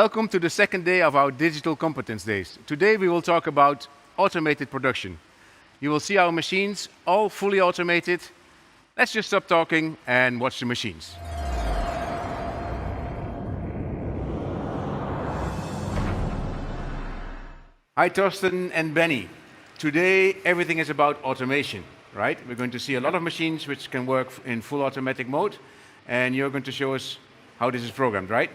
Welcome to the second day of our Digital Competence Days. Today we will talk about automated production. You will see our machines all fully automated. Let's just stop talking and watch the machines. Hi Torsten and Benny. Today everything is about automation, right? We're going to see a lot of machines which can work in full automatic mode, and you're going to show us how this is programmed, right?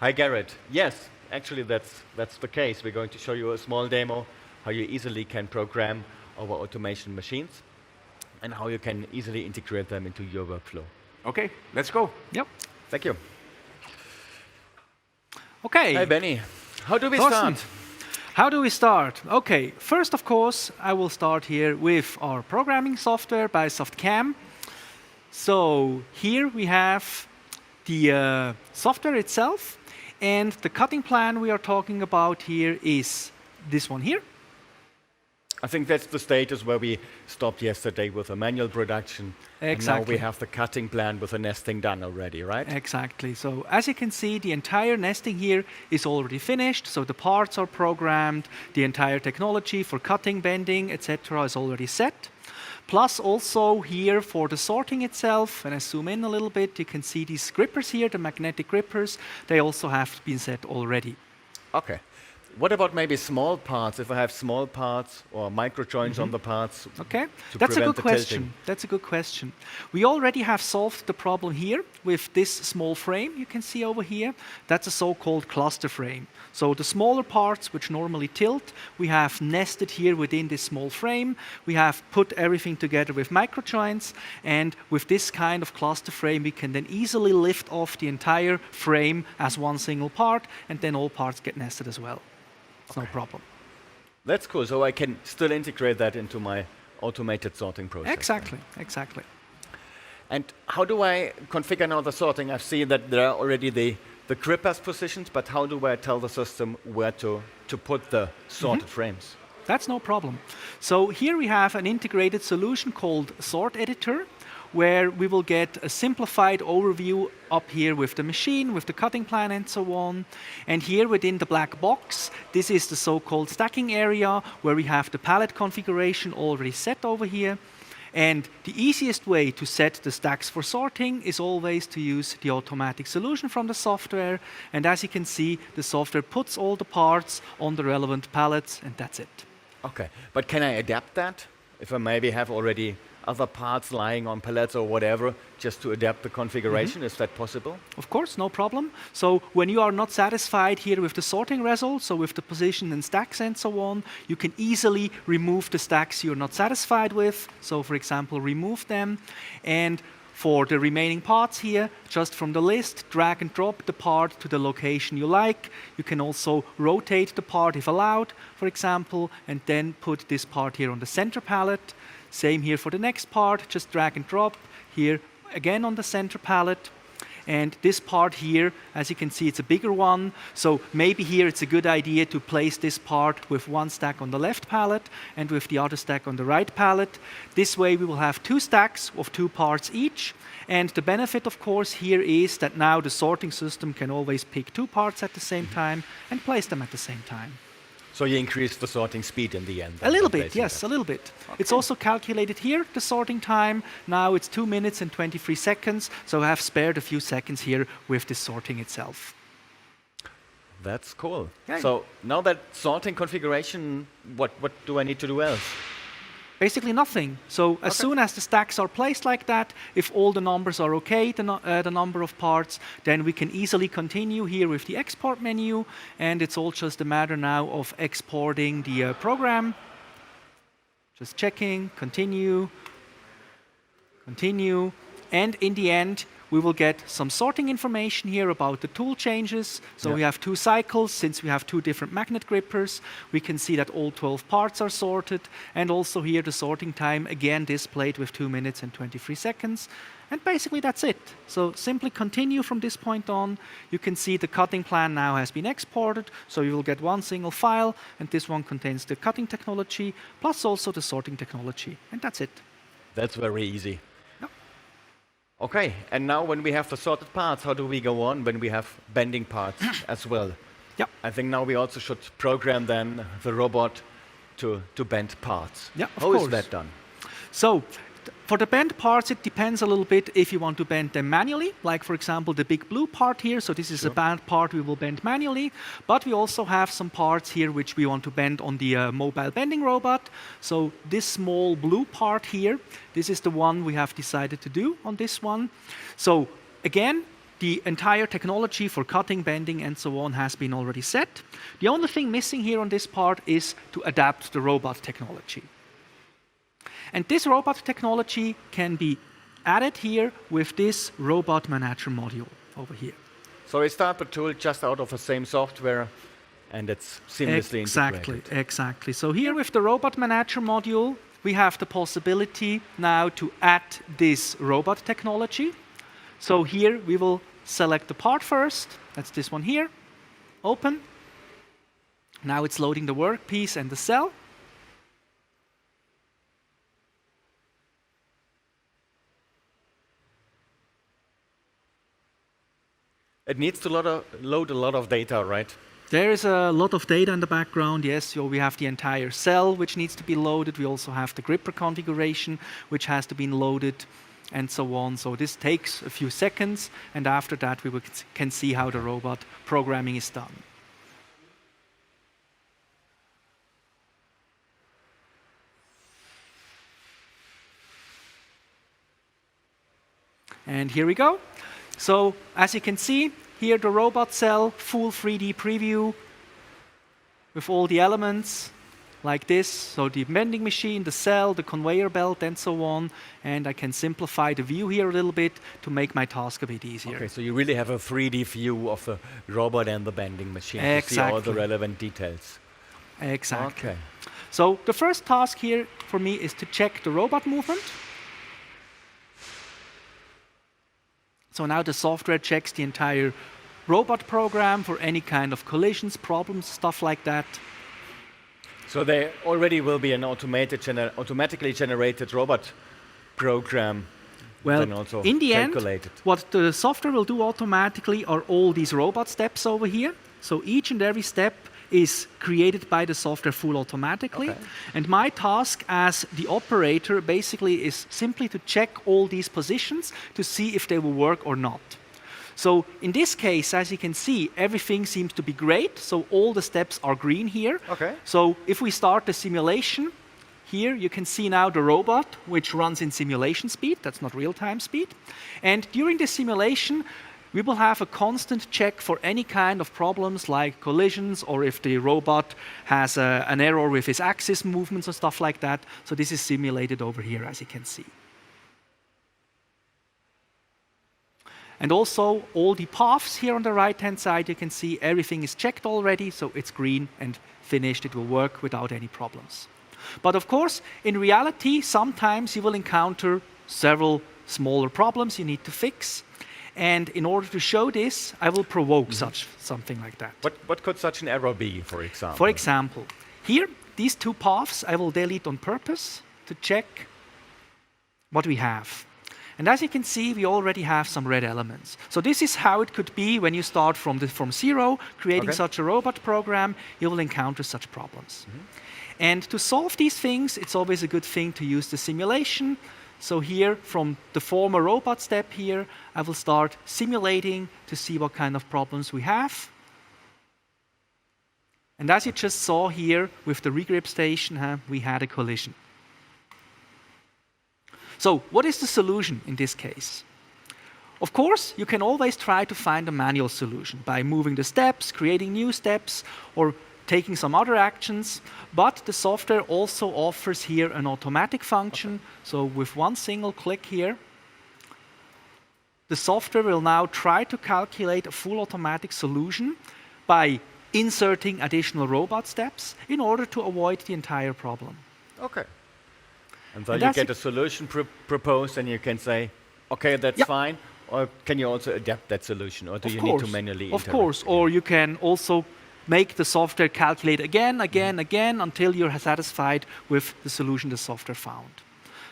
Hi Garrett. Yes, actually that's the case. We're going to show you a small demo how you easily can program our automation machines and how you can easily integrate them into your workflow. Okay, let's go. Yep. Thank you. Okay. Hi Benny. How do we Torsten, start? how do we start? Okay, first of course, I will start here with our programming software, BySoft CAM. So here we have the software itself, and the cutting plan we are talking about here is this one here. I think that's the status where we stopped yesterday with a manual production. Exactly. And now we have the cutting plan with the nesting done already, right? Exactly. So as you can see, the entire nesting here is already finished. So the parts are programmed, the entire technology for cutting, bending, etc. is already set. Plus also here for the sorting itself, when I zoom in a little bit, you can see these grippers here, the magnetic grippers, they also have been set already. Okay. What about maybe small parts, if I have small parts or micro joints on the parts? Okay, to that's a prevent good the question. tilting? That's a good question. We already have solved the problem here with this small frame you can see over here. That's a so-called cluster frame. So the smaller parts which normally tilt, we have nested here within this small frame. We have put everything together with micro joints, and with this kind of cluster frame we can then easily lift off the entire frame as one single part, and then all parts get nested as well. It's no problem. That's cool. So I can still integrate that into my automated sorting process. Exactly, exactly. And how do I configure now the sorting? I've seen that there are already the grippers positioned, but how do I tell the system where to put the sorted frames? That's no problem. So here we have an integrated solution called Sort Editor, where we will get a simplified overview up here with the machine, with the cutting plan and so on. And here within the black box, this is the so-called stacking area, where we have the pallet configuration already set over here. And the easiest way to set the stacks for sorting is always to use the automatic solution from the software. And as you can see, the software puts all the parts on the relevant pallets, and that's it. Okay, but can I adapt that? If I maybe have already other parts lying on pallets or whatever, just to adapt the configuration, is that possible? Of course, no problem. So when you are not satisfied here with the sorting result, so with the position and stacks and so on, you can easily remove the stacks you're not satisfied with. So for example, remove them. And for the remaining parts here, just from the list, drag and drop the part to the location you like. You can also rotate the part if allowed, for example, and then put this part here on the center pallet. Same here for the next part, just drag and drop here again on the center pallet. And this part here, as you can see, it's a bigger one. So maybe here it's a good idea to place this part with one stack on the left pallet and with the other stack on the right pallet. This way we will have two stacks of two parts each. And the benefit, of course, here is that now the sorting system can always pick two parts at the same time and place them at the same time. So you increase the sorting speed in the end? A little bit, yes, a little bit. Okay. It's also calculated here, the sorting time. Now it's 2 minutes and 23 seconds, so I have spared a few seconds here with the sorting itself. That's cool. Yeah. So now that sorting configuration, what do I need to do else? Basically nothing. So as soon as the stacks are placed like that, if all the numbers are okay, the number of parts, then we can easily continue here with the export menu, and it's all just a matter now of exporting the program. Just checking, continue, continue, and in the end, we will get some sorting information here about the tool changes. So we have 2 cycles. Since we have 2 different magnet grippers, we can see that all 12 parts are sorted. And also here the sorting time, again displayed with 2 minutes and 23 seconds. And basically that's it. So simply continue from this point on. You can see the cutting plan now has been exported. So you will get one single file, and this one contains the cutting technology, plus also the sorting technology. And that's it. That's very easy. Okay, and now when we have the sorted parts, how do we go on when we have bending parts as well? Yep. I think now we also should program then the robot to bend parts. Yeah, of How is course. that done? So, for the bend parts, it depends a little bit if you want to bend them manually, like for example the big blue part here. So this is a band part we will bend manually, but we also have some parts here which we want to bend on the mobile bending robot. So this small blue part here, this is the one we have decided to do on this one. So again, the entire technology for cutting, bending, and so on has been already set. The only thing missing here on this part is to adapt the robot technology. And this robot technology can be added here with this robot manager module over here. So we start the tool just out of the same software, and it's seamlessly integrated. Exactly. So here with the robot manager module, we have the possibility now to add this robot technology. So here we will select the part first. That's this one here. Open. Now it's loading the workpiece and the cell. It needs to load a lot of data, right? There is a lot of data in the background, yes. So we have the entire cell which needs to be loaded. We also have the gripper configuration which has to be loaded and so on. So this takes a few seconds, and after that we can see how the robot programming is done. And here we go. So as you can see, here the robot cell, full 3D preview with all the elements like this. So the bending machine, the cell, the conveyor belt, and so on. And I can simplify the view here a little bit to make my task a bit easier. Okay, so you really have a 3D view of the robot and the bending machine to see all the relevant details. Exactly. Okay. So the first task here for me is to check the robot movement. So now the software checks the entire robot program for any kind of collisions, problems, stuff like that. So there already will be an automatically generated robot program. Well, also in the end, calculated. what the software will do automatically are all these robot steps over here. So each and every step is created by the software full automatically. Okay. And my task as the operator basically is simply to check all these positions to see if they will work or not. So in this case, as you can see, everything seems to be great. So all the steps are green here. Okay. So if we start the simulation, here you can see now the robot, which runs in simulation speed. That's not real-time speed. And during the simulation, we will have a constant check for any kind of problems like collisions, or if the robot has an error with his axis movements and stuff like that. So this is simulated over here, as you can see. And also all the paths here on the right-hand side, you can see everything is checked already, so it's green and finished. It will work without any problems. But of course, in reality, sometimes you will encounter several smaller problems you need to fix. And in order to show this, I will provoke something like that. What could such an error be, for example? For example, here, these two paths I will delete on purpose to check what we have. And as you can see, we already have some red elements. So this is how it could be when you start from zero, creating such a robot program, you will encounter such problems. And to solve these things, it's always a good thing to use the simulation. So here, from the former robot step here, I will start simulating to see what kind of problems we have. And as you just saw here with the regrip station, we had a collision. So what is the solution in this case? Of course, you can always try to find a manual solution by moving the steps, creating new steps, or taking some other actions, but the software also offers here an automatic function. So with one single click here, the software will now try to calculate a full automatic solution by inserting additional robot steps in order to avoid the entire problem. Okay. And so you get a solution proposed and you can say, okay, that's fine, or can you also adapt that solution, or do you need to manually interact? Of course, or you can also make the software calculate again, until you're satisfied with the solution the software found.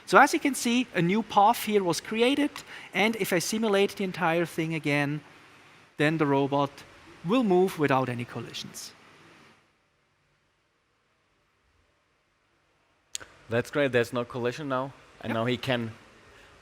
So as you can see, a new path here was created, and if I simulate the entire thing again, then the robot will move without any collisions. That's great. There's no collision now, and now he can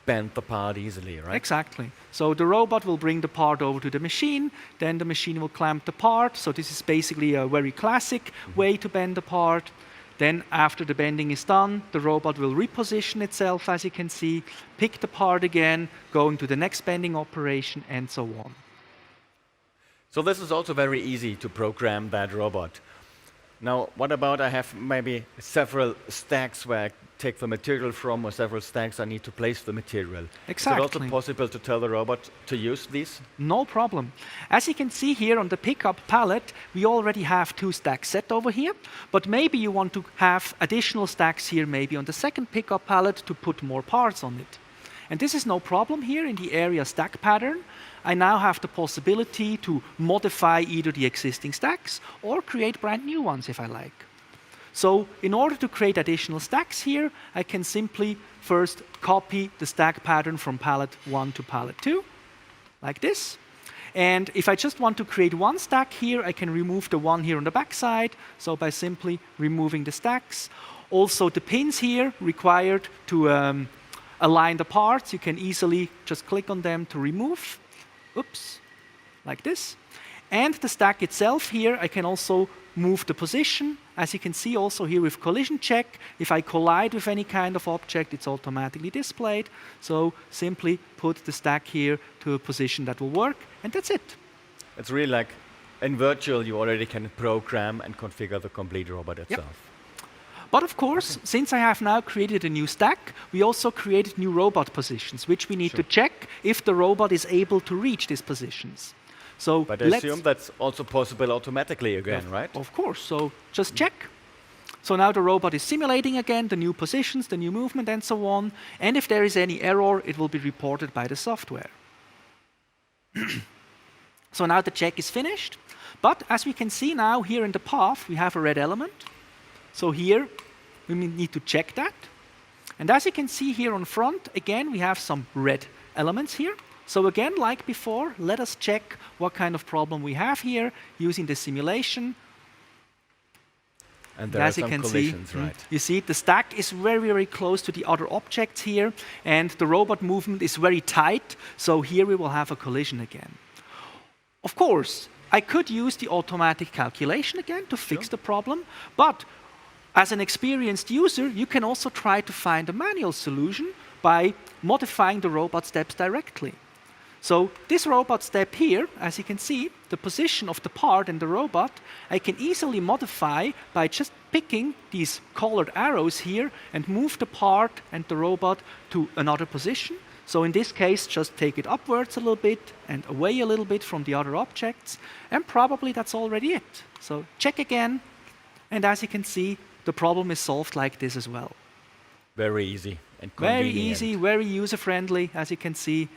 bend the part easily, right? Exactly. So the robot will bring the part over to the machine, then the machine will clamp the part. So this is basically a very classic way to bend the part. Then after the bending is done, the robot will reposition itself, as you can see, pick the part again, going to the next bending operation, and so on. So this is also very easy to program that robot. Now, what about I have maybe several stacks where I take the material from, or several stacks I need to place the material? Exactly. Is it also possible to tell the robot to use these? No problem. As you can see here on the pickup pallet, we already have 2 stacks set over here, but maybe you want to have additional stacks here, maybe on the second pickup pallet to put more parts on it. And this is no problem here in the area stack pattern. I now have the possibility to modify either the existing stacks or create brand new ones if I like. So in order to create additional stacks here, I can simply first copy the stack pattern from pallet 1 to pallet 2, like this. And if I just want to create one stack here, I can remove the one here on the back side, so by simply removing the stacks. Also the pins here required to align the parts, you can easily just click on them to remove. Oops, like this. And the stack itself here, I can also move the position. As you can see also here with collision check, if I collide with any kind of object, it's automatically displayed. So simply put the stack here to a position that will work, and that's it. It's really like in virtual, you already can program and configure the complete robot itself. Yep. But of course, since I have now created a new stack, we also created new robot positions, which we need to check if the robot is able to reach these positions. So but I assume that's also possible automatically again, right? Of course, so just check. So now the robot is simulating again the new positions, the new movement, and so on. And if there is any error, it will be reported by the software. So now the check is finished. But as we can see now, here in the path, we have a red element. So here, we need to check that. And as you can see here on front, again, we have some red elements here. So again, like before, let us check what kind of problem we have here using the simulation. And there are some collisions, right? You see, the stack is very, very close to the other objects here, and the robot movement is very tight, so here we will have a collision again. Of course, I could use the automatic calculation again to fix the problem, but as an experienced user, you can also try to find a manual solution by modifying the robot steps directly. So this robot step here, as you can see, the position of the part and the robot, I can easily modify by just picking these colored arrows here and move the part and the robot to another position. So in this case, just take it upwards a little bit and away a little bit from the other objects, and probably that's already it. So check again, and as you can see, the problem is solved like this as well. Very easy and convenient. Very easy, very user-friendly, as you can see.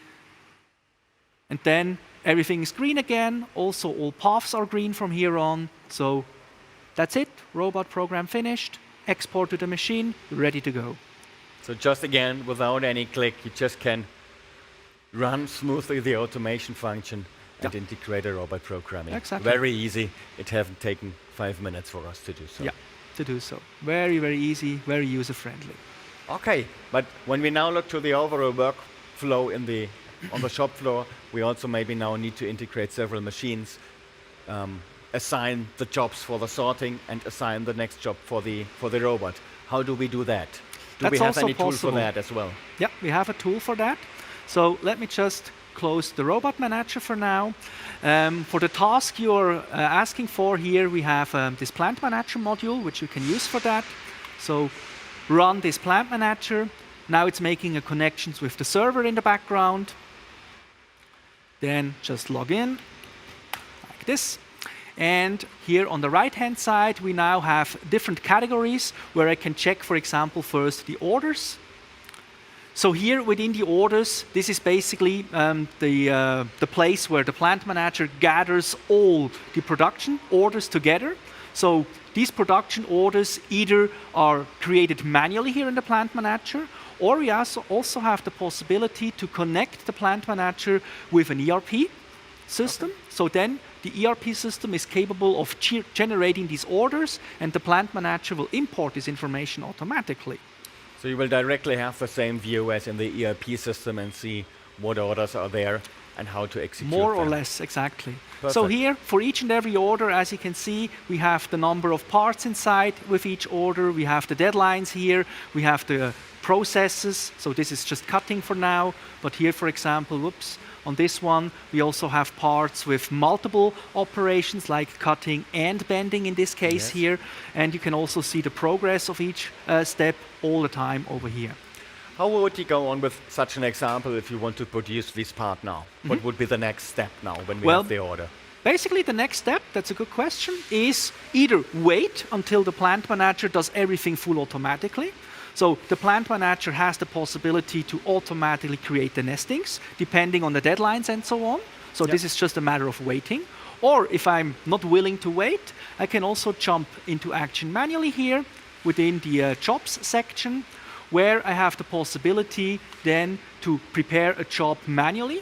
And then everything is green again. Also, all paths are green from here on. So that's it. Robot program finished. Export to the machine, ready to go. So just again, without any click, you just can run smoothly the automation function and integrate a robot programming. Exactly. Very easy. It hasn't taken 5 minutes for us to do so. Yeah, to do so. Very, very easy, very user-friendly. Okay, but when we now look to the overall workflow on the shop floor, we also maybe now need to integrate several machines, assign the jobs for the sorting, and assign the next job for the robot. How do we do that? Do we have any tool for that as well? Yeah, we have a tool for that. So let me just close the robot manager for now. For the task you're asking for here, we have this plant manager module, which you can use for that. So run this plant manager. Now it's making a connections with the server in the background. Then just log in, like this. And here on the right-hand side, we now have different categories where I can check, for example, first the orders. So here within the orders, this is basically the place where the plant manager gathers all the production orders together. So these production orders either are created manually here in the plant manager, Or we also have the possibility to connect the plant manager with an ERP system. So then the ERP system is capable of generating these orders, and the plant manager will import this information automatically. So you will directly have the same view as in the ERP system and see what orders are there and how to execute More or them. less, exactly. Perfect. So here, for each and every order, as you can see, we have the number of parts inside with each order. We have the deadlines here. We have the processes. So this is just cutting for now. But here, for example, whoops, on this one, we also have parts with multiple operations, like cutting and bending in this case Yes. here. And you can also see the progress of each step all the time over here. How would you go on with such an example if you want to produce this part now? What would be the next step now when we Well, have the order? Basically, the next step, that's a good question, is either wait until the plant manager does everything full automatically. So the plant manager has the possibility to automatically create the nestings, depending on the deadlines and so on. So this is just a matter of waiting. Or if I'm not willing to wait, I can also jump into action manually here within the jobs section, where I have the possibility then to prepare a job manually.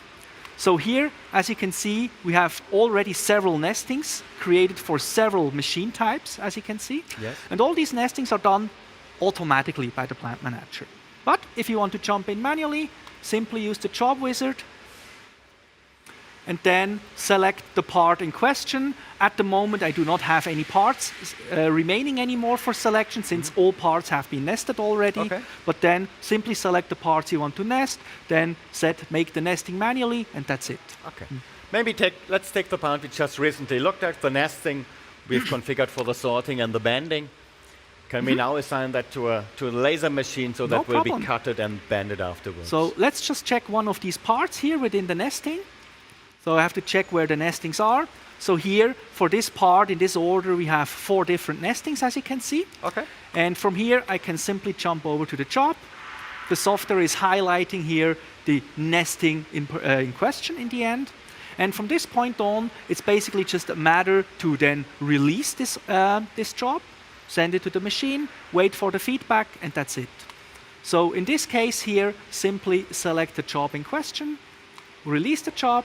So here, as you can see, we have already several nestings created for several machine types, as you can see. Yes. And all these nestings are done automatically by the plant manager. But if you want to jump in manually, simply use the job wizard and then select the part in question. At the moment, I do not have any parts remaining anymore for selection, since all parts have been nested already. Okay. But then simply select the parts you want to nest, then make the nesting manually, and that's it. Okay. Maybe let's take the part we just recently looked at, the nesting we've configured for the sorting and the bending. Can we now assign that to a laser machine so No that will be problem. cutted and bended afterwards? So let's just check one of these parts here within the nesting. So I have to check where the nestings are. So here, for this part, in this order, we have 4 different nestings, as you can see. Okay. And from here, I can simply jump over to the job. The software is highlighting here the nesting in question in the end. And from this point on, it's basically just a matter to then release this job, send it to the machine, wait for the feedback, and that's it. So in this case here, simply select the job in question, release the job,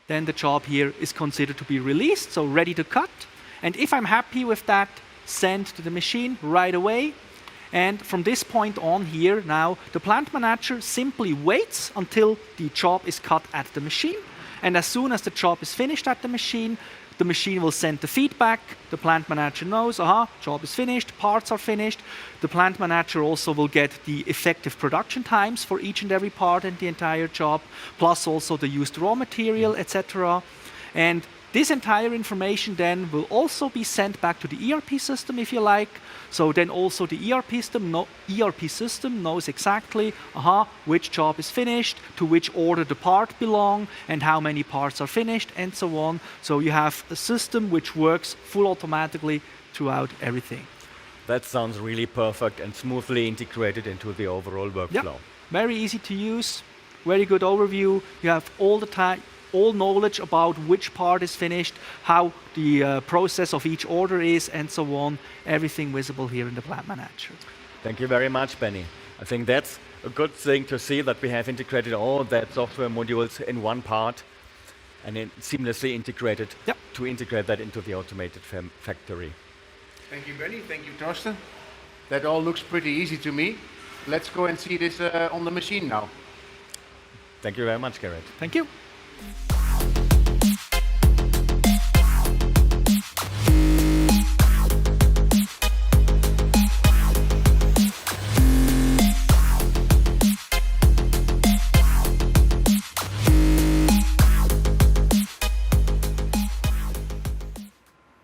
then the job here is considered to be released, so ready to cut. And if I'm happy with that, send to the machine right away. And from this point on here now, the plant manager simply waits until the job is cut at the machine. And as soon as the job is finished at the machine will send the feedback. The plant manager knows, job is finished, parts are finished. The plant manager also will get the effective production times for each and every part in the entire job, plus also the used raw material, etc. And this entire information then will also be sent back to the ERP system, if you like. So then also the ERP system knows exactly which job is finished, to which order the part belong, and how many parts are finished, and so on. So you have a system which works full automatically throughout everything. That sounds really perfect and smoothly integrated into the overall workflow. Very easy to use, very good overview. You have all knowledge about which part is finished, how the process of each order is, and so on. Everything visible here in the Plant Manager. Thank you very much, Benny. I think that's a good thing to see, that we have integrated all that software modules in one part and seamlessly integrated to integrate that into the automated factory. Thank you, Benny. Thank you, Torsten. That all looks pretty easy to me. Let's go and see this on the machine now. Thank you very much, Garrett. Thank you.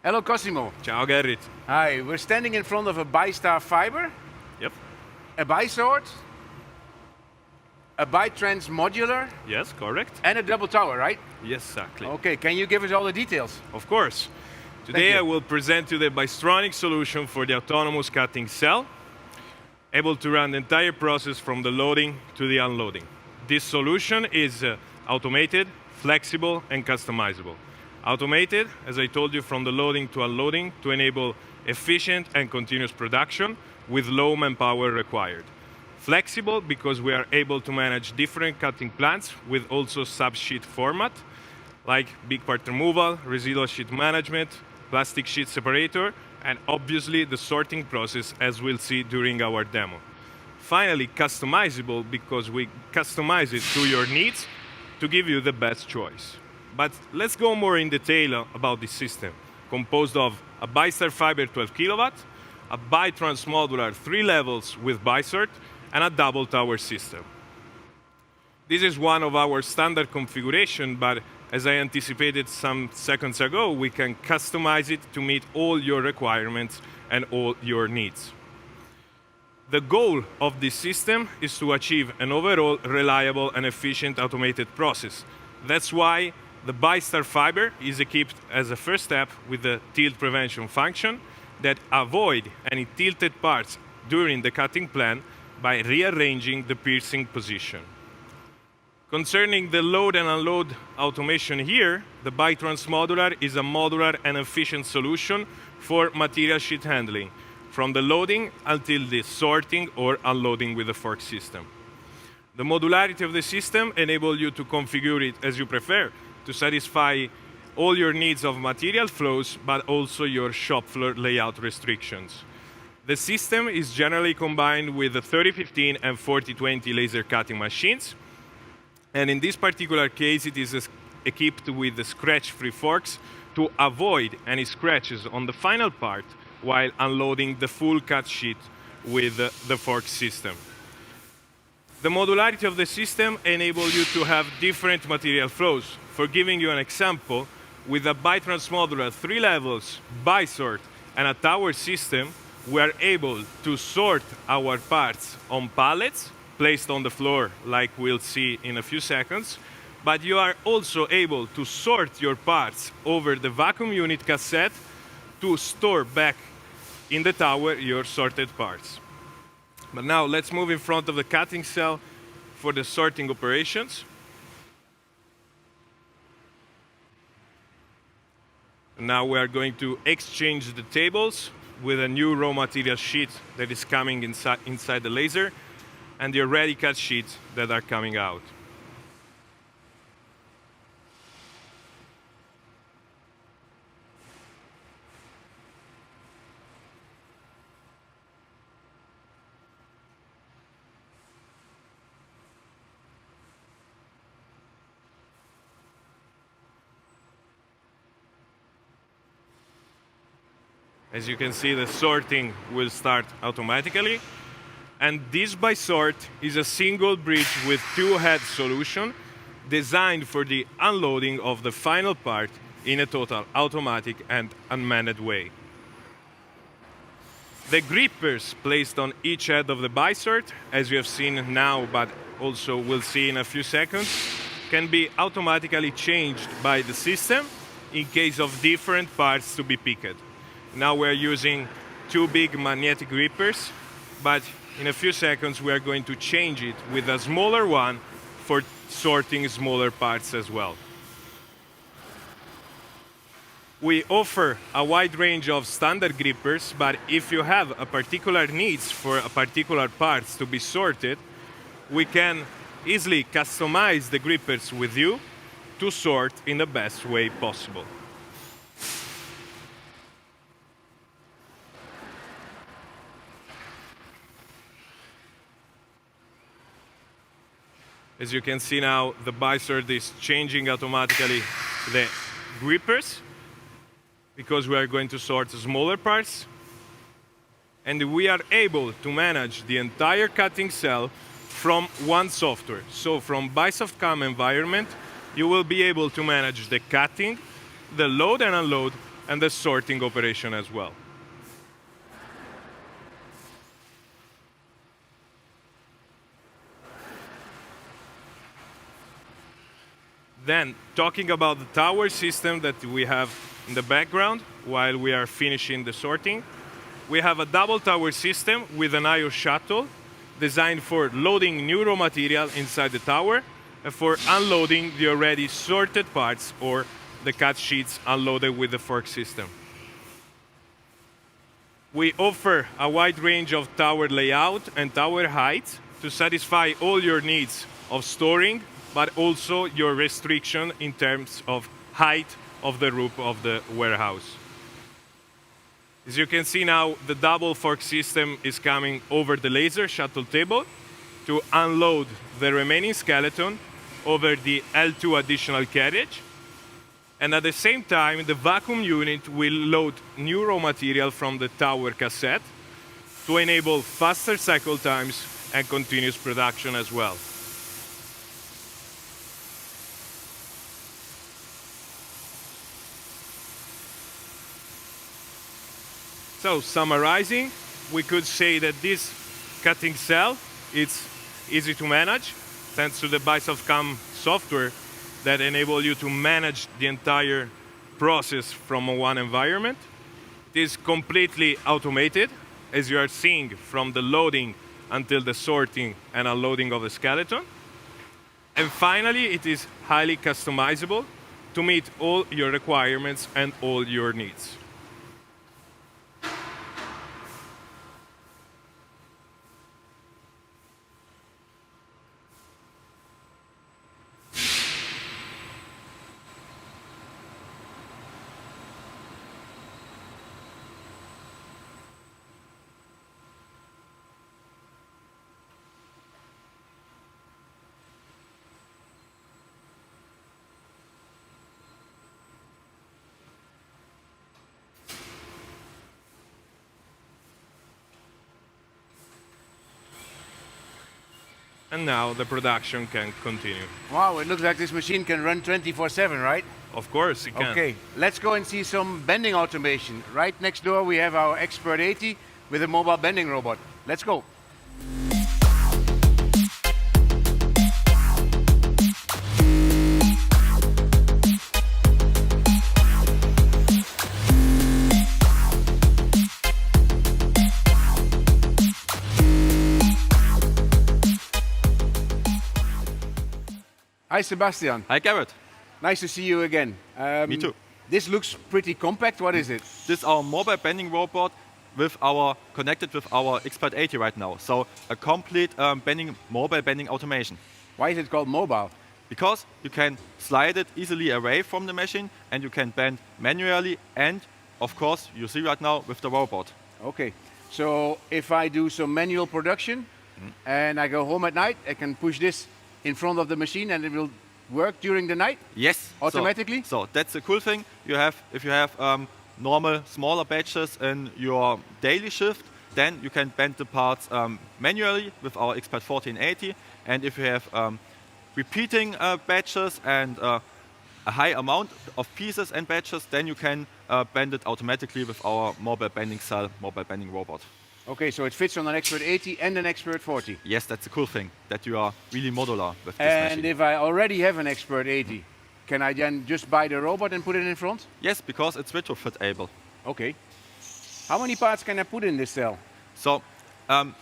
Hello, Cosimo. Ciao Gerrit. Hi, we're standing in front of a ByStar fiber, Yep. a BySort, a ByTrans modular, Yes, correct. and a double tower, right? Yes, exactly. Okay, can you give us all the details? Of course. Today you. I will present you the Bystronic solution for the autonomous cutting cell, able to run the entire process from the loading to the unloading. This solution is automated, flexible, and customizable. Automated, as I told you, from the loading to unloading to enable efficient and continuous production with low manpower required. Flexible because we are able to manage different cutting plans with also sub-sheet format, like big part removal, residual sheet management, plastic sheet separator, and obviously the sorting process, as we'll see during our demo. Finally, customizable because we customize it to your needs to give you the best choice. But let's go more in detail about this system, composed of a ByStar fiber 12 kilowatt, a ByTrans modular 3 levels with BySort, and a double tower system. This is one of our standard configuration, but as I anticipated some seconds ago, we can customize it to meet all your requirements and all your needs. The goal of this system is to achieve an overall reliable and efficient automated process. That's why the ByStar fiber is equipped as a first step with the tilt prevention function that avoid any tilted parts during the cutting plan by rearranging the piercing position. Concerning the load and unload automation here, the ByTrans modular is a modular and efficient solution for material sheet handling, from the loading until the sorting or unloading with the fork system. The modularity of the system enables you to configure it as you prefer, to satisfy all your needs of material flows, but also your shop floor layout restrictions. The system is generally combined with the 3015 and 4020 laser cutting machines, and in this particular case, it is equipped with the scratch-free forks to avoid any scratches on the final part while unloading the full cut sheet with the fork system. The modularity of the system enables you to have different material flows. For giving you an example, with a ByTrans modular 3 levels, BySort, and a tower system, we are able to sort our parts on pallets placed on the floor, like we'll see in a few seconds, but you are also able to sort your parts over the vacuum unit cassette to store back in the tower your sorted parts. But now let's move in front of the cutting cell for the sorting operations. Now we are going to exchange the tables with a new raw material sheet that is coming inside the laser, and the already cut sheets that are coming out. As you can see, the sorting will start automatically. And this BySort is a single bridge with two-head solution designed for the unloading of the final part in a total automatic and unmanned way. The grippers placed on each head of the BySort, as you have seen now, but also we'll see in a few seconds, can be automatically changed by the system in case of different parts to be picked. Now we're using two big magnetic grippers, but in a few seconds we are going to change it with a smaller one for sorting smaller parts as well. We offer a wide range of standard grippers, but if you have a particular needs for a particular parts to be sorted, we can easily customize the grippers with you to sort in the best way possible. As you can see now, the BySort is changing automatically the grippers because we are going to sort smaller parts. And we are able to manage the entire cutting cell from one software. So from BySoft CAM environment, you will be able to manage the cutting, the load and unload, and the sorting operation as well. Then, talking about the tower system that we have in the background while we are finishing the sorting, we have a double tower system with an I/O shuttle designed for loading new raw material inside the tower and for unloading the already sorted parts or the cut sheets unloaded with the fork system. We offer a wide range of tower layout and tower height to satisfy all your needs of storing, but also your restriction in terms of height of the roof of the warehouse. As you can see now, the double fork system is coming over the laser shuttle table to unload the remaining skeleton over the L2 additional carriage. And at the same time, the vacuum unit will load new raw material from the tower cassette to enable faster cycle times and continuous production as well. So summarizing, we could say that this cutting cell is easy to manage thanks to the BySoft CAM software that enable you to manage the entire process from one environment. It is completely automated, as you are seeing, from the loading until the sorting and unloading of the skeleton. And finally, it is highly customizable to meet all your requirements and all your needs. And now the production can continue. Wow, it looks like this machine can run 24/7, right? Of course, it can. Okay, let's go and see some bending automation. Right next door we have our Xpert 80 with a mobile bending robot. Let's go. Hi Sebastian, Hi Garrett. nice to see you again. Me too. This looks pretty compact. What is it? This is our mobile bending robot with our connected with our Xpert 80 right now. So a complete mobile bending automation. Why is it called mobile? Because you can slide it easily away from the machine and you can bend manually and of course you see right now with the robot. Okay, so if I do some manual production and I go home at night, I can push this in front of the machine and it will work during the night? Yes. Automatically? So that's the cool thing. You have if you have normal smaller batches in your daily shift, then you can bend the parts manually with our Xpert 1480. And if you have repeating batches and a high amount of pieces and batches, then you can bend it automatically with our mobile bending cell, mobile bending robot. Okay, so it fits on an Xpert 80 and an Xpert 40. Yes, that's the cool thing, that you are really modular with this And machine. if I already have an Xpert 80, can I then just buy the robot and put it in front? Yes, because it's retrofit able. Okay. How many parts can I put in this cell? So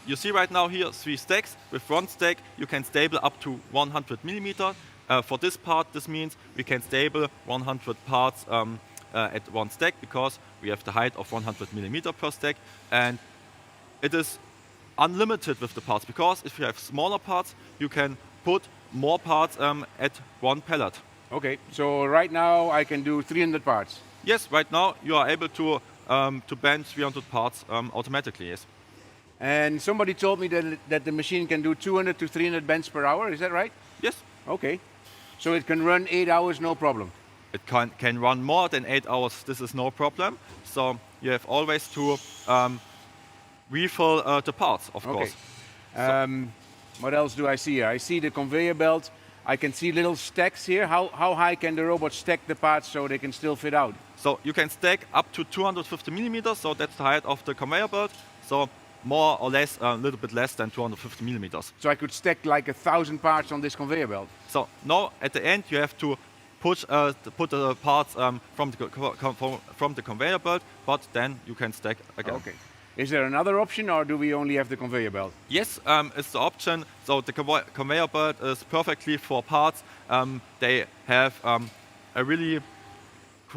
you see right now here 3 stacks. With one stack you can stable up to 100 millimeter. For this part, this means we can stable 100 parts at one stack because we have the height of 100 millimeter per stack. And it is unlimited with the parts because if you have smaller parts, you can put more parts at one pallet. Okay, so right now I can do 300 parts. Yes, right now you are able to bend 300 parts automatically, yes. And somebody told me that the machine can do 200 to 300 bends per hour, is that right? Yes, Okay, so it can run 8 hours, no problem. it can run more than 8 hours, this is no problem. So you have always to refill the parts, of course. What else do I see here? I see the conveyor belt. I can see little stacks here. How high can the robot stack the parts so they can still fit out? So you can stack up to 250 millimeters, so that's the height of the conveyor belt. So more or less, a little bit less than 250 millimeters. So I could stack like 1,000 parts on this conveyor belt. So now at the end you have to put the parts from the conveyor belt, but then you can stack again. Okay. Is there another option or do we only have the conveyor belt? Yes, it's the option. So the conveyor belt is perfectly for parts. They have a really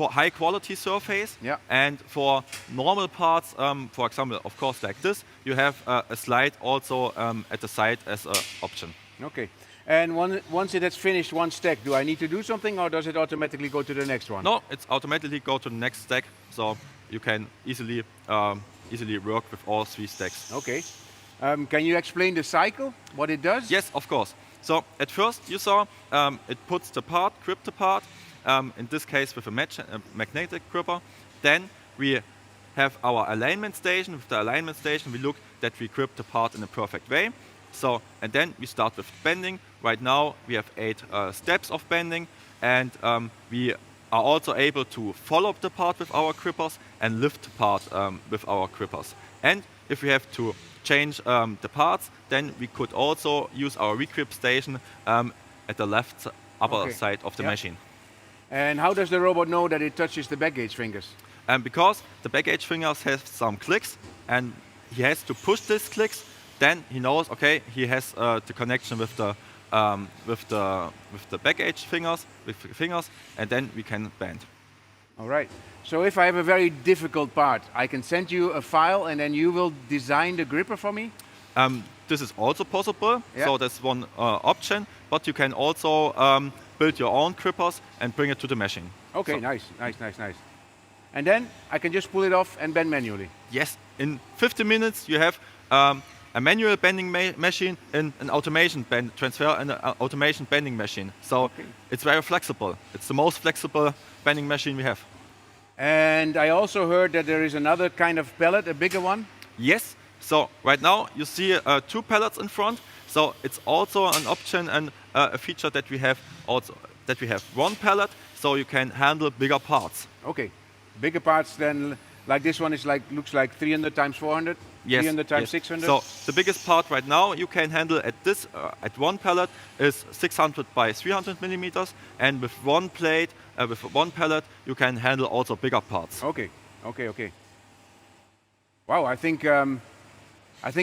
high quality surface. Yeah. And for normal parts, for example, of course, like this, you have a slide also at the side as an option. Okay. And once it has finished one stack, do I need to do something, or does it automatically go to the next one? No, it's automatically go to the next stack, so you can easily work with all 3 stacks. Okay. Can you explain the cycle, what it does? Yes, of course. So at first you saw it puts the part, grip the part, in this case with a magnetic gripper. Then we have our alignment station. With the alignment station we look that we grip the part in a perfect way. So, and then we start with bending. Right now we have 8 steps of bending, and we are also able to follow the part with our grippers and lift the part with our grippers. And if we have to change the parts, then we could also use our regrip station at the left upper side of the machine. And how does the robot know that it touches the back gauge fingers? Because the back gauge fingers have some clicks, and he has to push these clicks. Then he knows, okay, he has the connection with the back gauge fingers, and then we can bend. All right. So if I have a very difficult part, I can send you a file, and then you will design the gripper for me? This is also possible. Yeah. So that's one option. But you can also build your own grippers and bring it to the machine. Okay, So- nice. And then I can just pull it off and bend manually. Yes, in 50 minutes you have a manual bending machine and an automation transfer and an automation bending machine. So it's very flexible. It's the most flexible bending machine we have. And I also heard that there is another kind of pellet, a bigger one. Yes, so right now you see 2 pellets in front. So it's also an option and a feature that we have also, that we have 1 pellet, so you can handle bigger parts. Okay. Bigger parts than, like this one is looks like 300 times 400, Yes, 300 times yes. 600. So the biggest part right now you can handle at this at 1 pellet is 600 by 300 millimeters, and with 1 plate, with 1 pellet, you can handle also bigger parts. Okay. Wow, I think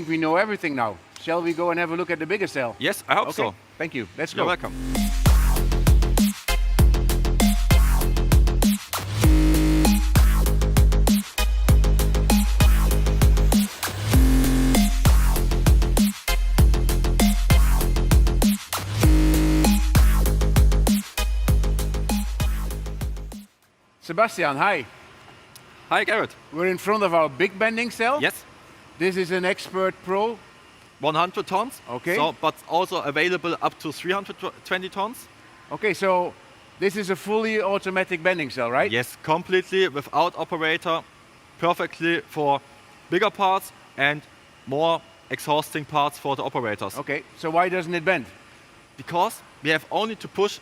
we know everything now. Shall we go and have a look at the bigger cell? Yes, I hope Okay. so. Thank you. Let's You're go. welcome. Sebastian, hi. Hi, Garrett. We're in front of our big bending cell. Yes, This is an Xpert Pro. 100 tons. Okay. So, but also available up to 320 tons. Okay, so this is a fully automatic bending cell, right? Yes, completely without operator, perfectly for bigger parts and more exhausting parts for the operators. Okay, so why doesn't it bend? Because we have only to push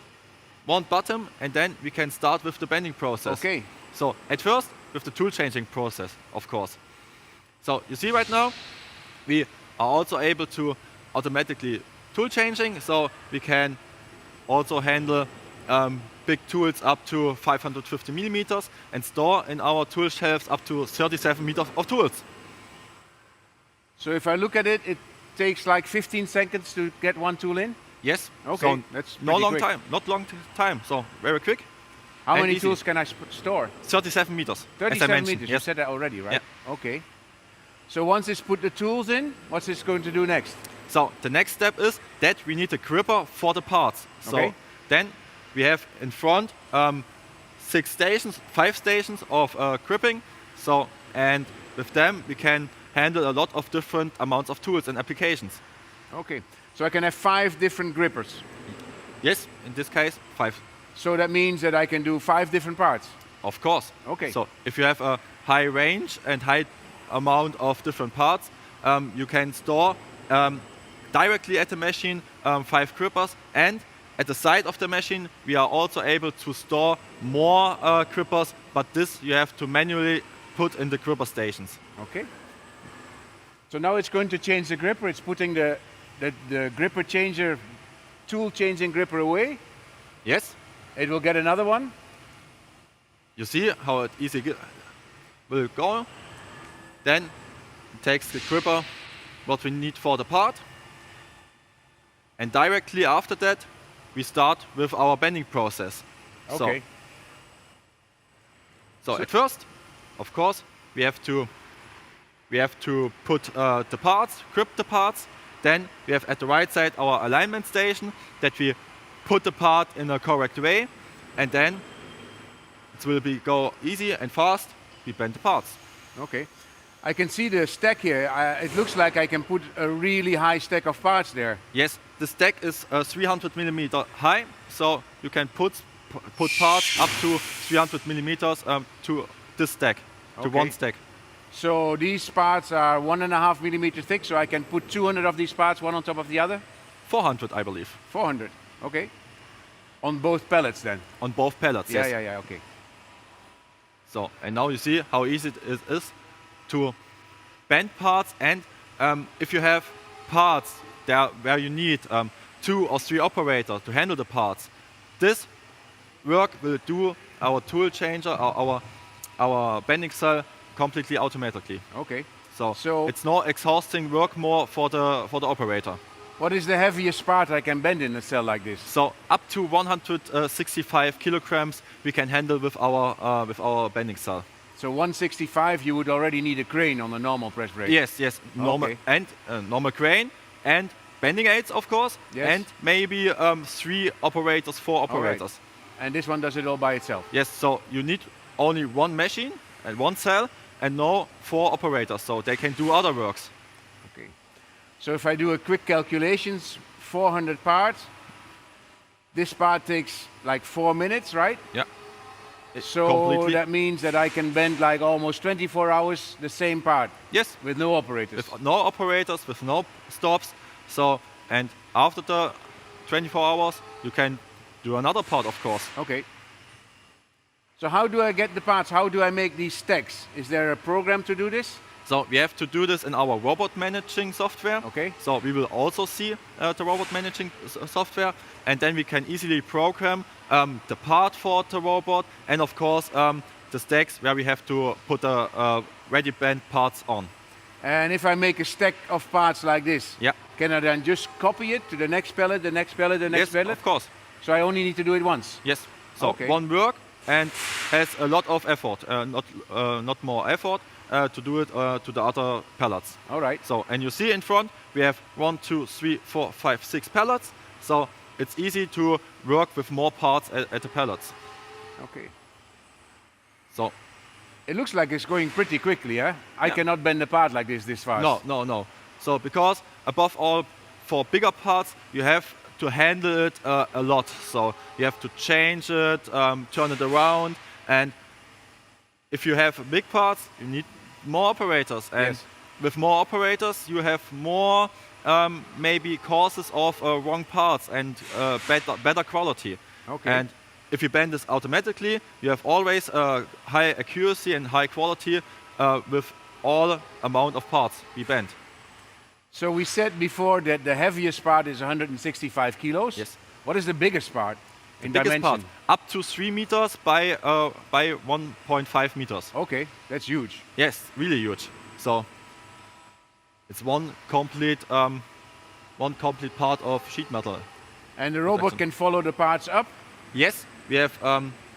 1 button and then we can start with the bending process. Okay. So at first with the tool changing process, of course. So you see right now, we are also able to automatically tool changing, so we can also handle big tools up to 550 millimeters and store in our tool shelves up to 37 meters of tools. So if I look at it, it takes like 15 seconds to get 1 tool in? Yes. Okay, So that's no pretty long quick. time, not long time. So very quick. How and many easy. tools can I store? 37 meters. as I 37 mentioned. meters, you Yes. said that already, right? Yeah. Okay. So once it's put the tools in, what's this going to do next? So the next step is that we need a gripper for the parts. So Okay. then we have in front 5 stations of gripping. So, and with them we can handle a lot of different amounts of tools and applications. Okay, so I can have 5 different grippers. Yes, in this case 5. So that means that I can do 5 different parts. Of course. Okay. So if you have a high range and high amount of different parts, you can store directly at the machine 5 grippers, and at the side of the machine we are also able to store more grippers, but this you have to manually put in the gripper stations. Okay. So now it's going to change the gripper. It's putting the gripper changer, tool changing gripper away. Yes, It will get another one. you see how it easy will go. Then it takes the gripper what we need for the part, and directly after that we start with our bending process. Okay. So at first, of course, we have to put the parts, grip the parts. Then we have at the right side our alignment station that we put the part in a correct way, and then it will go easy and fast. We bend the parts. Okay. I can see the stack here. It looks like I can put a really high stack of parts there. Yes, the stack is 300 millimeter high, so you can put parts up to 300 millimeters to this stack, to Okay. one stack. So these parts are 1.5 millimeter thick, so I can put 200 of these parts, one on top of the other? 400, I believe, 400, okay. On both pallets then? on both pallets. Yeah, Yes. yeah, okay. So, and now you see how easy it is to bend parts, and if you have parts there where you need 2 or 3 operators to handle the parts, this work will do our tool changer, our bending cell completely automatically. Okay. So it's no exhausting work more for the operator. What is the heaviest part I can bend in a cell like this? So up to 165 kilograms we can handle with our bending cell. So 165, you would already need a crane on a normal press brake? Yes, normal Okay. and normal crane and bending aids, of course, Yes. and maybe 3 operators, 4 All right. operators. And this one does it all by itself? Yes, so you need only one machine and one cell, and no 4 operators, so they can do other works. Okay. So if I do a quick calculations, 400 parts, this part takes like 4 minutes, right? Yeah. So completely. that means that I can bend like almost 24 hours the same part Yes, with no operators. with no operators, with no stops. So, and after the 24 hours, you can do another part, of course. Okay. So how do I get the parts? How do I make these stacks? Is there a program to do this? So we have to do this in our robot managing software. Okay. So we will also see the robot managing software, and then we can easily program the part for the robot, and of course the stacks where we have to put the ready bent parts on. And if I make a stack of parts like this, Yeah. can I then just copy it to the next pallet, the next pallet, the next Yes, pallet? of course. So I only need to do it once? Yes. So Okay. one work and has a lot of effort, not more effort to do it to the other pallets. All right. So, and you see in front we have 1, 2, 3, 4, 5, 6 pallets. So it's easy to work with more parts at the pallets. Okay. So It looks like it's going pretty quickly, huh? I Yeah. cannot bend a part like this fast. no. So because above all, for bigger parts, you have to handle it a lot. So you have to change it, turn it around, and if you have big parts, you need more operators. And Yes. with more operators, you have more maybe causes of wrong parts and better quality. Okay. And if you bend this automatically, you have always high accuracy and high quality with all amount of parts we bend. So we said before that the heaviest part is 165 kilos. Yes. What is the biggest part in Biggest dimension? part, up to 3 meters by 1.5 meters. Okay, that's huge. Yes, really huge. So it's one complete part of sheet metal. And the robot can follow the parts up? Yes, we have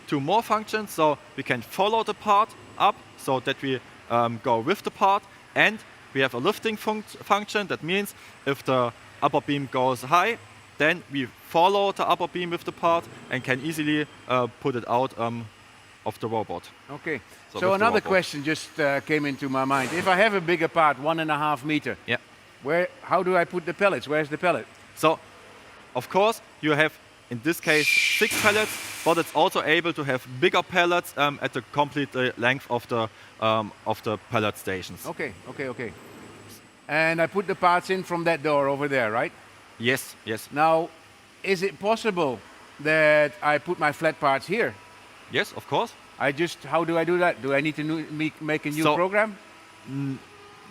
2 more functions. So we can follow the part up so that we go with the part, and we have a lifting function. That means if the upper beam goes high, then we follow the upper beam with the part and can easily put it out of the robot. Okay. So So with the another robot. question just came into my mind. If I have a bigger part, 1.5 meter, Yeah. how do I put the pellets? Where's the pellet? So, of course, you have in this case 6 pellets, but it's also able to have bigger pellets at the complete length of the pellet stations. Okay. And I put the parts in from that door over there, right? Yes. Now, is it possible that I put my flat parts here? Yes, of course. How do I do that? Do I need to make a new So- program?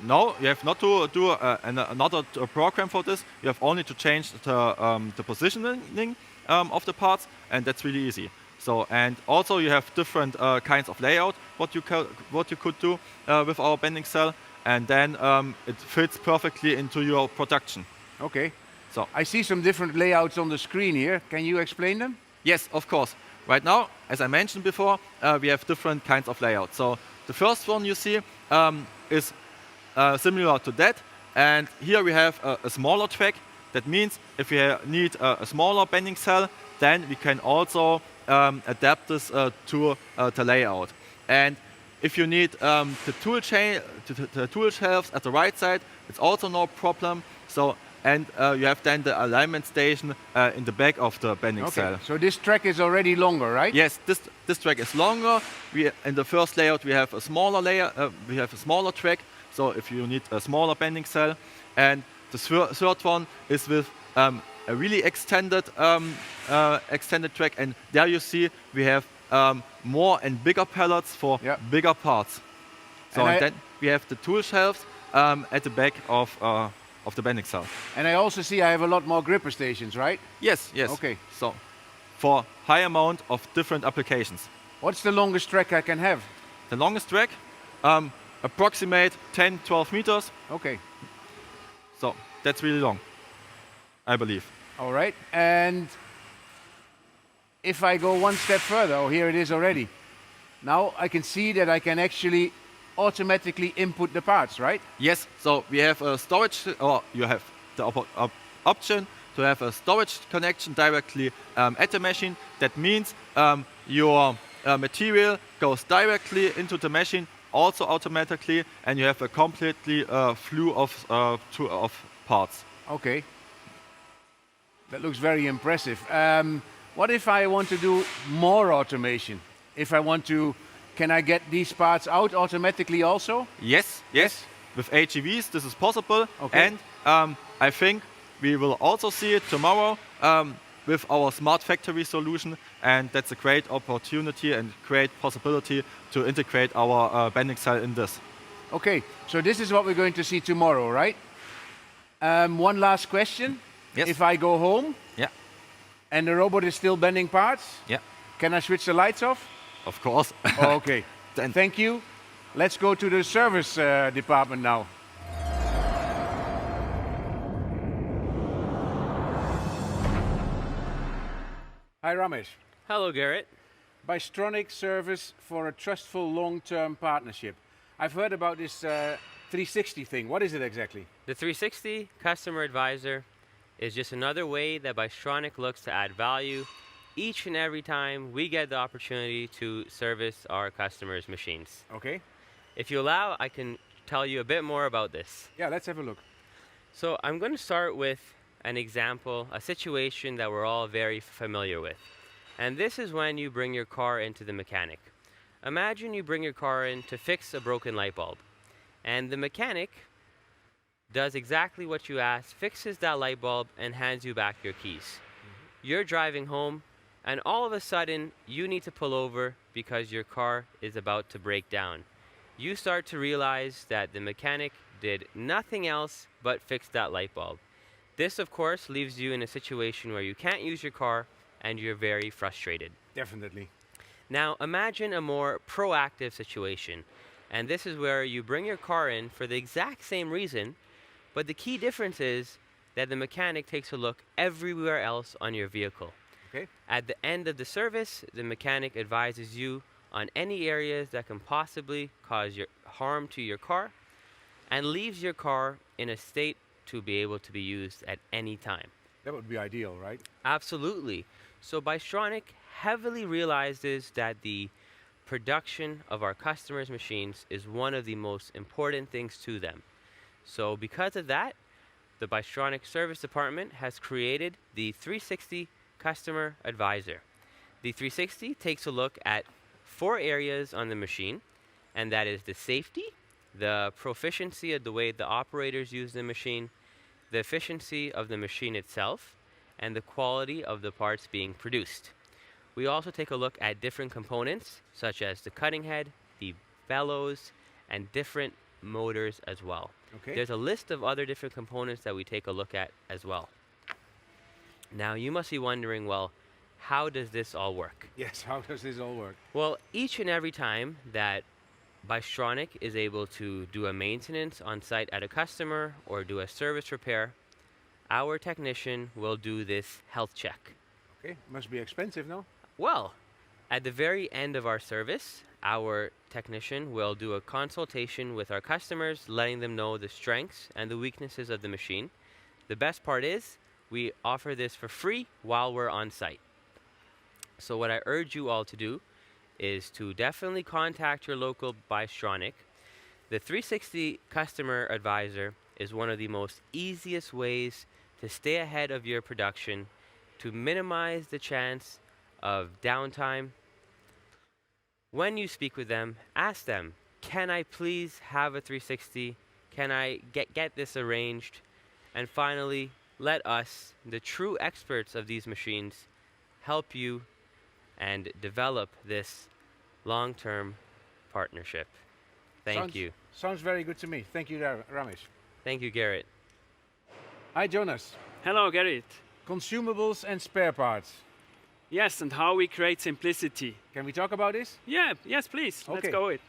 No, you have not to do another program for this. You have only to change the positioning of the parts, and that's really easy. So, and also you have different kinds of layout what you could do with our bending cell, and then it fits perfectly into your production. Okay. So I see some different layouts on the screen here. Can you explain them? yes, of course. right now, as I mentioned before, we have different kinds of layouts. So the first one you see is similar to that. And here we have a smaller track. That means if we need a smaller bending cell, then we can also adapt this to the layout. And if you need the tool shelves at the right side, it's also no problem. So and you have then the alignment station in the back of the bending cell. So this track is already longer, right? Yes, this track is longer. In the first layout we have a smaller we have a smaller track. So if you need a smaller bending cell, and the third one is with a really extended track, and there you see we have more and bigger pallets for bigger parts. So and then we have the tool shelves at the back of the bending cell. And I also see I have a lot more gripper stations, right? Yes, yes. Okay. So for high amount of different applications. What's the longest track I can have? The longest track, approximate 10, 12 meters. Okay. So that's really long, I believe. All right. And if I go one step further, oh, here it is already. Now I can see that I can actually automatically input the parts, right? Yes. So we have a storage, or you have the option to have a storage connection directly at the machine. That means your material goes directly into the machine, also automatically, and you have a completely flow of parts. Okay. That looks very impressive. What if I want to do more automation? If I want to, can I get these parts out automatically also? Yes, yes. With AGVs, this is possible. Okay. And I think we will also see it tomorrow with our smart factory solution, and that's a great opportunity and great possibility to integrate our bending cell in this. Okay, so this is what we're going to see tomorrow, right? One last question. Yes. If I go home and the robot is still bending parts, can I switch the lights off? Of course. Okay, then thank you. Let's go to the service department now. Hi, Ramesh. Hello, Garrett. Bystronic service for a trustful long-term partnership. I've heard about this 360 thing. What is it exactly? The 360 Customer Advisor is just another way that Bystronic looks to add value each and every time we get the opportunity to service our customers' machines. Okay. If you allow, I can tell you a bit more about this. Yeah, let's have a look. So I'm going to start with an example, a situation that we're all very familiar with. And this is when you bring your car into the mechanic. Imagine you bring your car in to fix a broken light bulb. And the mechanic does exactly what you asked, fixes that light bulb, and hands you back your keys. You're driving home, and all of a sudden, you need to pull over because your car is about to break down. You start to realize that the mechanic did nothing else but fix that light bulb. This, of course, leaves you in a situation where you can't use your car and you're very frustrated. Definitely. Now, imagine a more proactive situation. And this is where you bring your car in for the exact same reason, but the key difference is that the mechanic takes a look everywhere else on your vehicle. Okay. At the end of the service, the mechanic advises you on any areas that can possibly cause harm to your car and leaves your car in a state to be able to be used at any time. That would be ideal, right? Absolutely. So Bystronic heavily realizes that the production of our customers' machines is one of the most important things to them. So because of that, the Bystronic Service Department has created the 360 Customer Advisor. The 360 takes a look at 4 areas on the machine, and that is the safety, the proficiency of the way the operators use the machine, the efficiency of the machine itself, and the quality of the parts being produced. We also take a look at different components, such as the cutting head, the bellows, and different motors as well. Okay. There's a list of other different components that we take a look at as well. Now, you must be wondering, well, how does this all work? Yes, how does this all work? Well, each and every time that Bystronic is able to do a maintenance on site at a customer or do a service repair, our technician will do this health check. Okay, must be expensive, no? Well, At the very end of our service, our technician will do a consultation with our customers, letting them know the strengths and the weaknesses of the machine. The best part is we offer this for free while we're on site. So what I urge you all to do is to definitely contact your local Bystronic. The 360 Customer Advisor is one of the most easiest ways to stay ahead of your production, to minimize the chance of downtime. When you speak with them, ask them, can I please have a 360? Can I get this arranged? And finally, let us, the true experts of these machines, help you and develop this long-term partnership. Thank you. Sounds very good to me. Thank you, Ramesh. Thank you, Garrett. Hi, Jonas. Hello, Gerrit. Consumables and spare parts. Yes, and how we create simplicity. Can we talk about this? Yeah, yes, please. Okay. Let's go it.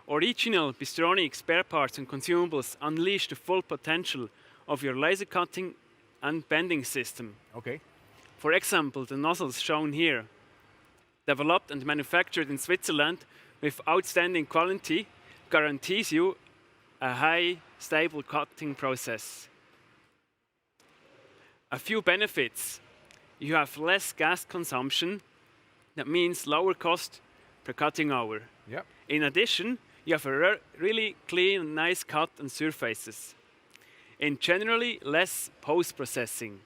Original Bystronic spare parts and consumables unleash the full potential of your laser cutting and bending system. Okay. For example, the nozzles shown here, developed and manufactured in Switzerland with outstanding quality, guarantees you a high, stable cutting process. A few benefits. You have less gas consumption. That means lower cost per cutting hour. Yep. In addition, you have a really clean and nice cut and surfaces. And generally less post-processing.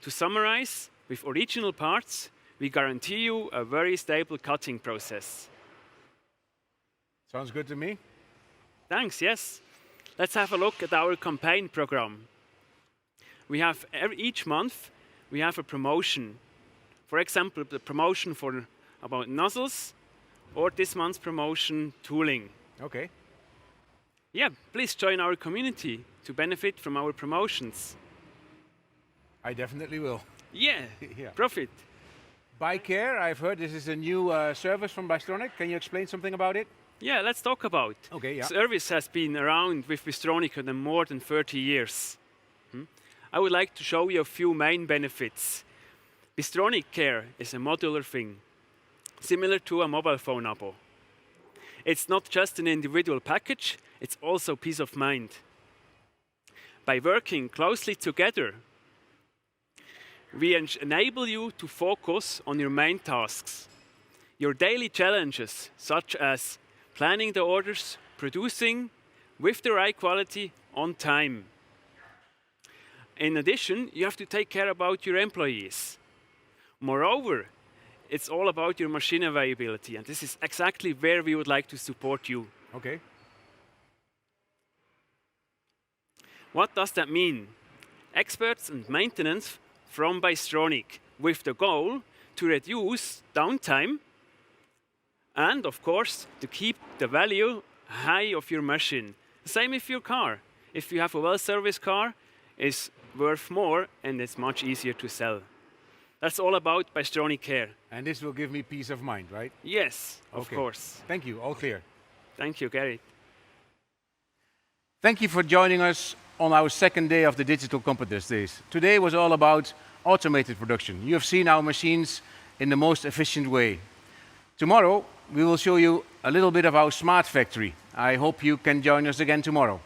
To summarize, with original parts, we guarantee you a very stable cutting process. Sounds good to me. Thanks, yes. Let's have a look at our campaign program. We have each month we have a promotion. For example, the promotion for about nozzles, or this month's promotion tooling. Okay. Yeah, please join our community to benefit from our promotions. I definitely will. Yeah, Yeah. profit. ByCare, I've heard this is a new service from Bystronic. Can you explain something about it? Yeah, let's talk about. Okay, yeah. Service has been around with Bystronic for more than 30 years. I would like to show you a few main benefits. Bystronic Care is a modular thing, similar to a mobile phone abo. It's not just an individual package, it's also peace of mind. By working closely together, we enable you to focus on your main tasks, your daily challenges, such as planning the orders, producing with the right quality on time. In addition, you have to take care about your employees. Moreover, it's all about your machine availability, and this is exactly where we would like to support you. Okay. What does that mean? Experts and maintenance from Bystronic, with the goal to reduce downtime and, of course, to keep the value high of your machine. Same with your car. If you have a well-serviced car, it's worth more and it's much easier to sell. That's all about Bystronic Care. And this will give me peace of mind, right? Yes, of Okay. course. Thank you. All clear. Thank you, Gary. Thank you for joining us on our second day of the Digital Competence Days. Today was all about automated production. You have seen our machines in the most efficient way. Tomorrow, we will show you a little bit of our smart factory. I hope you can join us again tomorrow.